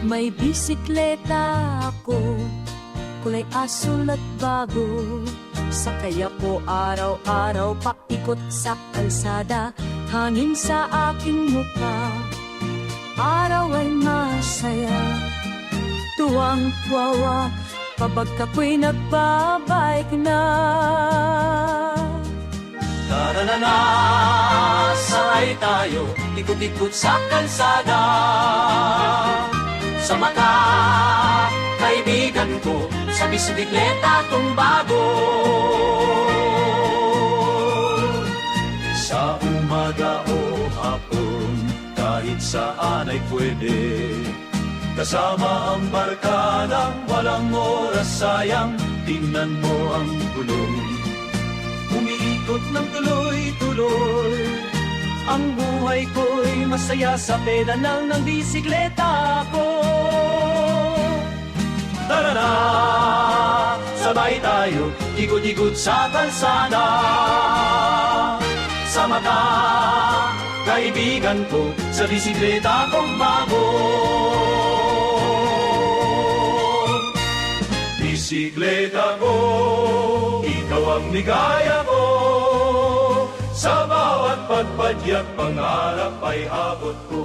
May bisikleta ako, kulay asul at bago. Sakay ako araw-araw paikot sa kalsada, hangin sa aking mukha, araw ay masaya. Tuwang-tuwa, pabagka ko'y nagbabike na. Tara na, sakay tayo, ikot-ikot sa kalsada. Sama ka, kaibigan ko, sa bisikleta kong bago. Sa umaga o hapon, kahit saan ay pwede. Kasama ang barkadang walang oras sayang, tingnan mo ang gulong. Umiikot ng tuloy-tuloy, ang buhay ko'y masaya sa pedalang ng bisikleta ko. Tara na, sabay tayo, ikot-ikot sa kalsada. Sama ka, kaibigan ko, sa bisikleta kong bago. Bisikleta ko, ikaw ang ligaya ko. Sa bawat pagpadyak, pangarap ay abot ko.